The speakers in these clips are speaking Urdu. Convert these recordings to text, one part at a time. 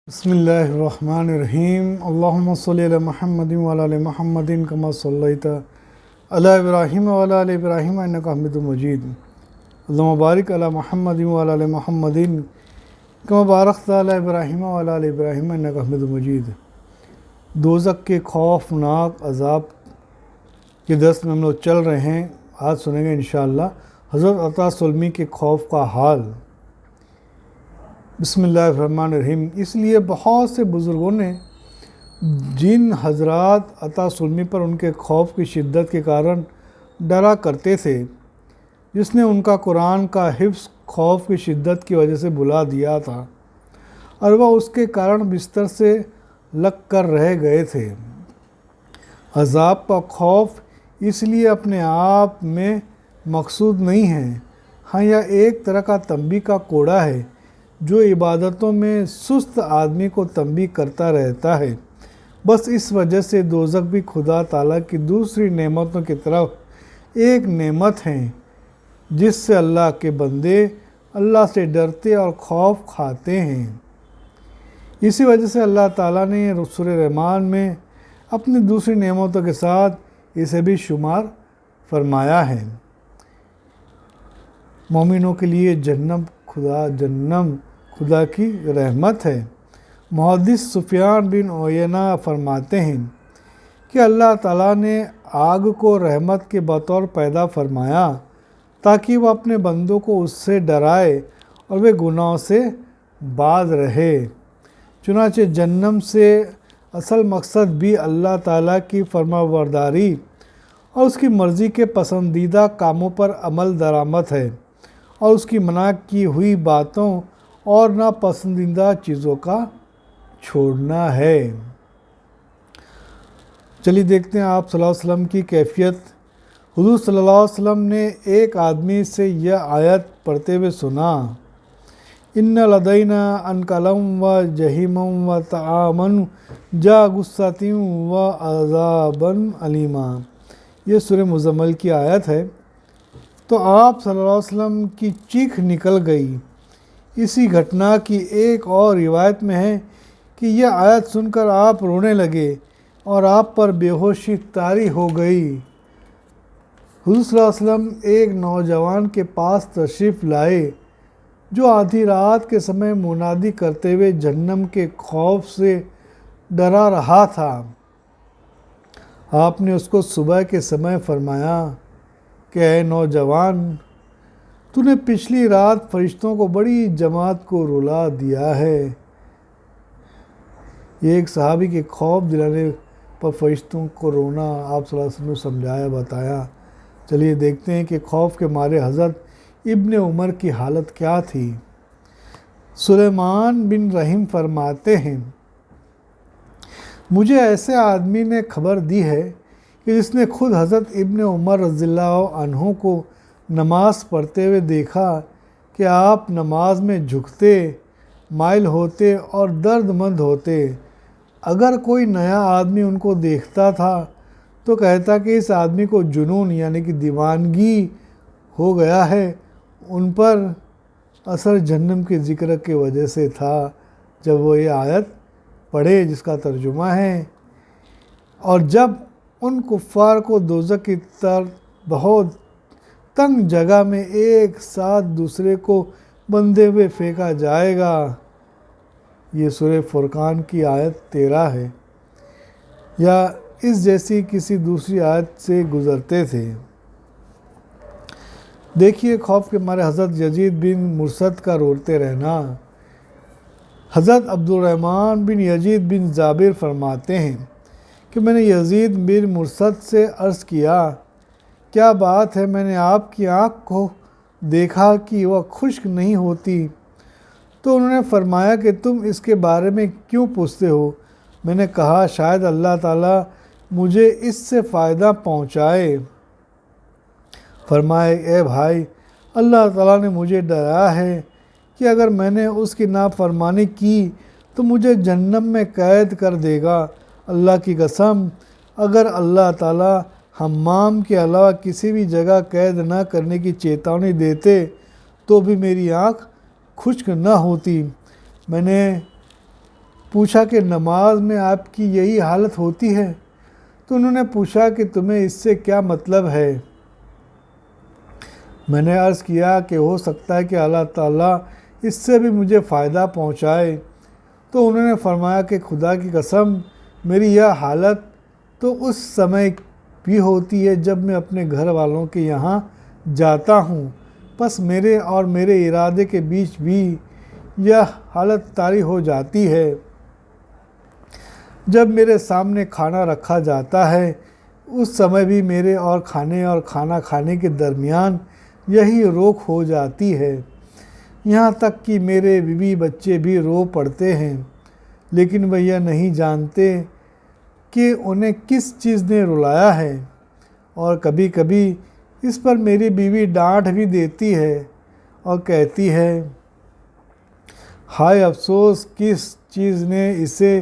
بسم اللہ الرحمن الرحیم اللہم صلی علی محمد وعلی آل محمد کما صلیت علی ابراہیم وعلی آل ابراہیم انک حمید مجید اللہم بارک علی محمد وعلی آل محمد کما بارکت علی ابراہیم وعلی آل ابراہیم انک حمید مجید۔ دوزخ کے خوفناک عذاب کے درس میں ہم لوگ چل رہے ہیں۔ آج سنیں گے انشاءاللہ حضرت عطا سلمی کے خوف کا حال۔ بسم اللہ الرحمن الرحیم۔ اس لیے بہت سے بزرگوں نے جن حضرات عطا سلمی پر ان کے خوف کی شدت کے کارن ڈرا کرتے تھے، جس نے ان کا قرآن کا حفظ خوف کی شدت کی وجہ سے بھلا دیا تھا اور وہ اس کے کارن بستر سے لگ کر رہ گئے تھے۔ عذاب کا خوف اس لیے اپنے آپ میں مقصود نہیں ہے، ہاں یہ ایک طرح کا تنبیہ کا کوڑا ہے جو عبادتوں میں سست آدمی کو تنبیہ کرتا رہتا ہے۔ بس اس وجہ سے دوزخ بھی خدا تعالیٰ کی دوسری نعمتوں کی طرف ایک نعمت ہیں جس سے اللہ کے بندے اللہ سے ڈرتے اور خوف کھاتے ہیں۔ اسی وجہ سے اللہ تعالیٰ نے سورہ رحمان میں اپنی دوسری نعمتوں کے ساتھ اسے بھی شمار فرمایا ہے۔ مومنوں کے لیے جہنم خدا کی رحمت ہے۔ محدث سفیان بن عیینہ فرماتے ہیں کہ اللہ تعالیٰ نے آگ کو رحمت کے بطور پیدا فرمایا تاکہ وہ اپنے بندوں کو اس سے ڈرائے اور وہ گناہوں سے باز رہے۔ چنانچہ جہنم سے اصل مقصد بھی اللہ تعالیٰ کی فرمانبرداری اور اس کی مرضی کے پسندیدہ کاموں پر عمل درآمد ہے اور اس کی منع کی ہوئی باتوں اور ناپسندیدہ چیزوں کا چھوڑنا ہے۔ چلیے دیکھتے ہیں آپ صلی اللہ علیہ وسلم کی کیفیت۔ حضور صلی اللہ علیہ وسلم نے ایک آدمی سے یہ آیت پڑھتے ہوئے سنا، ان لدینا انکلم و جہیم و طعامن جا غصۃ و عذابا علیما۔ یہ سورہ مزمل کی آیت ہے۔ تو آپ صلی اللہ علیہ وسلم کی چیخ نکل گئی۔ اسی گھٹنا کی ایک اور روایت میں ہے کہ یہ آیت سن کر آپ رونے لگے اور آپ پر بے ہوشی طاری ہو گئی۔ حضور صلی اللہ علیہ وسلم ایک نوجوان کے پاس تشریف لائے جو آدھی رات کے سمے منادی کرتے ہوئے جہنم کے خوف سے ڈرا رہا تھا۔ آپ نے اس کو صبح کے سمے فرمایا کہ اے نوجوان، تو نے پچھلی رات فرشتوں کو بڑی جماعت کو رلا دیا ہے۔ یہ ایک صحابی کے خوف دلانے پر فرشتوں کو رونا آپ صلی اللہ علیہ وسلم نے سمجھایا، بتایا۔ چلیے دیکھتے ہیں کہ خوف کے مارے حضرت ابن عمر کی حالت کیا تھی۔ سلیمان بن رحیم فرماتے ہیں، مجھے ایسے آدمی نے خبر دی ہے کہ جس نے خود حضرت ابن عمر رضی اللہ عنہ کو نماز پڑھتے ہوئے دیکھا کہ آپ نماز میں جھکتے، مائل ہوتے اور درد مند ہوتے۔ اگر کوئی نیا آدمی ان کو دیکھتا تھا تو کہتا کہ اس آدمی کو جنون یعنی کہ دیوانگی ہو گیا ہے۔ ان پر اثر جہنم کے ذکر کی وجہ سے تھا جب وہ یہ آیت پڑھے جس کا ترجمہ ہے، اور جب ان کفار کو دوزخ کی طرف بہت تنگ جگہ میں ایک ساتھ دوسرے کو بندھے ہوئے پھینکا جائے گا۔ یہ سورہ فرقان کی آیت 13 ہے، یا اس جیسی کسی دوسری آیت سے گزرتے تھے۔ دیکھیے خوف کے مارے حضرت یزید بن مرثد کا روتے رہنا۔ حضرت عبد الرحمن بن یزید بن جابر فرماتے ہیں کہ میں نے یزید بن مرثد سے عرض کیا، کیا بات ہے؟ میں نے آپ کی آنکھ کو دیکھا کہ وہ خشک نہیں ہوتی۔ تو انہوں نے فرمایا کہ تم اس کے بارے میں کیوں پوچھتے ہو؟ میں نے کہا شاید اللہ تعالیٰ مجھے اس سے فائدہ پہنچائے۔ فرمائے، اے بھائی، اللہ تعالیٰ نے مجھے ڈرایا ہے کہ اگر میں نے اس کی نافرمانی کی تو مجھے جہنم میں قید کر دے گا۔ اللہ کی قسم، اگر اللہ تعالیٰ حمام کے علاوہ کسی بھی جگہ قید نہ کرنے کی چیتونی دیتے تو بھی میری آنکھ خشک نہ ہوتی۔ میں نے پوچھا کہ نماز میں آپ کی یہی حالت ہوتی ہے؟ تو انہوں نے پوچھا کہ تمہیں اس سے کیا مطلب ہے؟ میں نے عرض کیا کہ ہو سکتا ہے کہ اللہ تعالیٰ اس سے بھی مجھے فائدہ پہنچائے۔ تو انہوں نے فرمایا کہ خدا کی قسم، میری یہ حالت تو اس سمے بھی ہوتی ہے جب میں اپنے گھر والوں کے یہاں جاتا ہوں، پس میرے اور میرے ارادے کے بیچ بھی یہ حالت طاری ہو جاتی ہے۔ جب میرے سامنے کھانا رکھا جاتا ہے اس سمے بھی میرے اور کھانا کھانے کے درمیان یہی روک ہو جاتی ہے، یہاں تک کہ میرے بیوی بچے بھی رو پڑتے ہیں، لیکن وہ یہ نہیں جانتے کہ انہیں کس چیز نے رلایا ہے، اور کبھی کبھی اس پر میری بیوی ڈانٹ بھی دیتی ہے اور کہتی ہے، ہائے افسوس، کس چیز نے اسے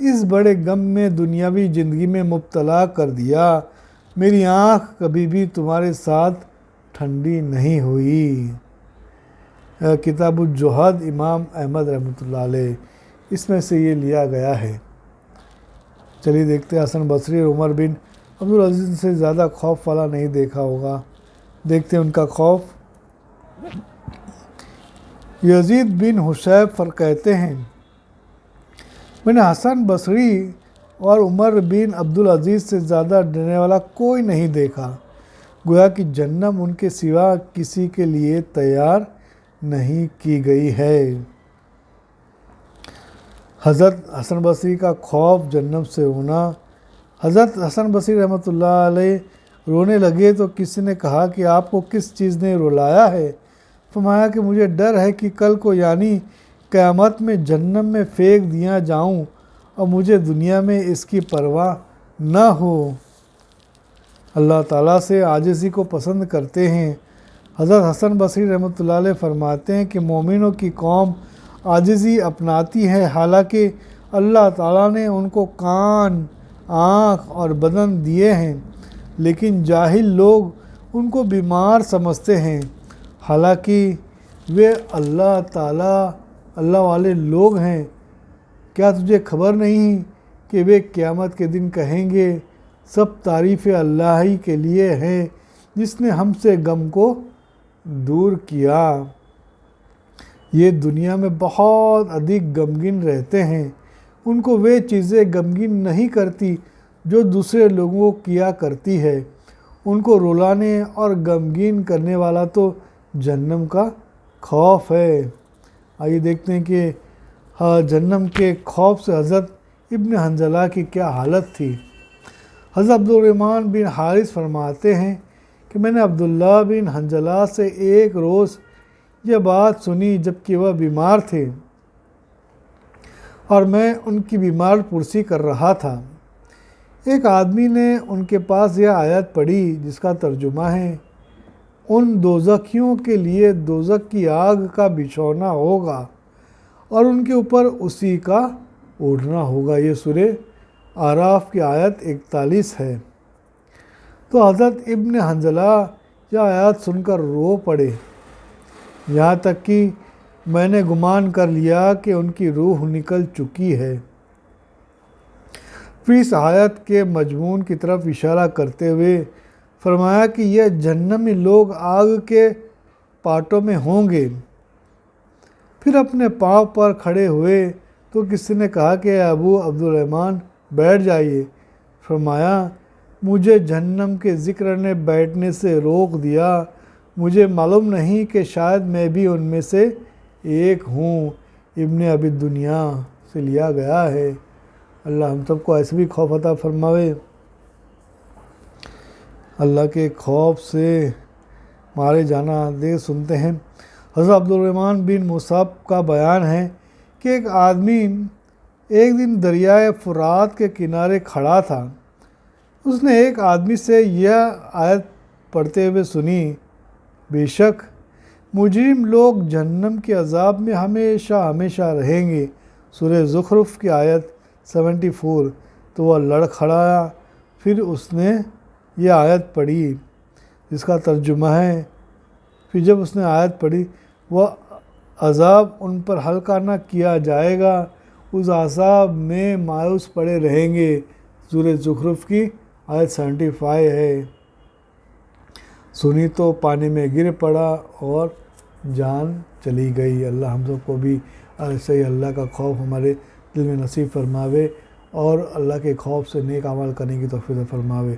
اس بڑے غم میں دنیاوی زندگی میں مبتلا کر دیا، میری آنکھ کبھی بھی تمہارے ساتھ ٹھنڈی نہیں ہوئی۔ کتاب الزہد، امام احمد رحمۃ اللہ علیہ، اس میں سے یہ لیا گیا ہے۔ چلیے دیکھتے ہیں حسن بصری اور عمر بن عبدالعزیز سے زیادہ خوف والا نہیں دیکھا ہوگا، دیکھتے ہیں ان کا خوف۔ یزید بن حشیب کہتے ہیں، میں نے حسن بصری اور عمر بن عبدالعزیز سے زیادہ ڈرنے والا کوئی نہیں دیکھا، گویا کہ جہنم ان کے سوا کسی کے لیے تیار نہیں کی گئی ہے۔ حضرت حسن بصری کا خوف جہنم سے ہونا۔ حضرت حسن بصری رحمۃ اللہ علیہ رونے لگے تو کسی نے کہا کہ آپ کو کس چیز نے رلایا ہے؟ فرمایا کہ مجھے ڈر ہے کہ کل کو یعنی قیامت میں جہنم میں پھینک دیا جاؤں اور مجھے دنیا میں اس کی پرواہ نہ ہو۔ اللہ تعالیٰ سے عاجزی کو پسند کرتے ہیں۔ حضرت حسن بصری رحمۃ اللہ علیہ فرماتے ہیں کہ مومنوں کی قوم عاجزی اپناتی ہے، حالانکہ اللہ تعالیٰ نے ان کو کان، آنکھ اور بدن دیے ہیں، لیکن جاہل لوگ ان کو بیمار سمجھتے ہیں، حالانکہ وہ اللہ والے لوگ ہیں۔ کیا تجھے خبر نہیں کہ وہ قیامت کے دن کہیں گے، سب تعریفیں اللہ ہی کے لیے ہیں جس نے ہم سے غم کو دور کیا۔ یہ دنیا میں بہت ادھک غمگین رہتے ہیں، ان کو وہ چیزیں غمگین نہیں کرتی جو دوسرے لوگوں کو کیا کرتی ہے، ان کو رلانے اور غمگین کرنے والا تو جہنم کا خوف ہے۔ آئیے دیکھتے ہیں کہ جہنم کے خوف سے حضرت ابن حنظلہ کی کیا حالت تھی۔ حضرت عبدالرحمن بن حارث فرماتے ہیں کہ میں نے عبداللہ بن حنظلہ سے ایک روز یہ بات سنی جبکہ وہ بیمار تھے اور میں ان کی بیمار پرسی کر رہا تھا۔ ایک آدمی نے ان کے پاس یہ آیت پڑھی جس کا ترجمہ ہے، ان دوزخیوں کے لیے دوزخ کی آگ کا بچھونا ہوگا اور ان کے اوپر اسی کا اوڑھنا ہوگا۔ یہ سورہ اعراف کی آیت 41 ہے۔ تو حضرت ابن حنظلہ یہ آیات سن کر رو پڑے، یہاں تک کہ میں نے گمان کر لیا کہ ان کی روح نکل چکی ہے۔ پھر اس آیت کے مضمون کی طرف اشارہ کرتے ہوئے فرمایا کہ یہ جہنمی لوگ آگ کے پاٹوں میں ہوں گے۔ پھر اپنے پاؤں پر کھڑے ہوئے تو کسی نے کہا کہ ابو عبدالرحمن بیٹھ جائیے۔ فرمایا مجھے جہنم کے ذکر نے بیٹھنے سے روک دیا، مجھے معلوم نہیں کہ شاید میں بھی ان میں سے ایک ہوں۔ ابن ابی دنیا سے لیا گیا ہے۔ اللہ ہم سب کو ایسے بھی خوف عطا فرماوے۔ اللہ کے خوف سے مارے جانا دے سنتے ہیں۔ حضرت عبدالرحمن بن مصعب کا بیان ہے کہ ایک آدمی ایک دن دریائے فرات کے کنارے کھڑا تھا، اس نے ایک آدمی سے یہ آیت پڑھتے ہوئے سنی، بے شک مجرم لوگ جہنم کے عذاب میں ہمیشہ ہمیشہ رہیں گے۔ سورہ زخرف کی آیت 74۔ تو وہ لڑ کھڑایا، پھر اس نے یہ آیت پڑھی جس کا ترجمہ ہے، پھر جب اس نے آیت پڑھی، وہ عذاب ان پر ہلکا نہ کیا جائے گا، اس عذاب میں مایوس پڑے رہیں گے۔ سورہ زخرف کی آیت 75 ہے۔ سنی تو پانی میں گر پڑا اور جان چلی گئی۔ اللہ ہم سب کو بھی ایسے ہی اللہ کا خوف ہمارے دل میں نصیب فرماوے اور اللہ کے خوف سے نیک عمل کرنے کی توفیق فرماوے۔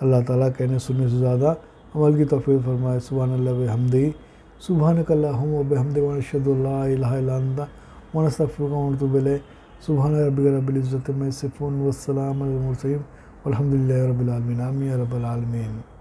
اللہ تعالیٰ کہنے سننے سے زیادہ عمل کی توفیق فرمائے۔ سبحان اللہ بحمدہ، سبحانک اللہم و بحمدک، ونشہد ان لا الہ الا انت ونستغفرک ونتوب الیک۔ سبحان ربک رب العزۃ عما یصفون والسلام علی المرسلین والحمد للہ رب العالمین۔ آمین یا رب العالمین۔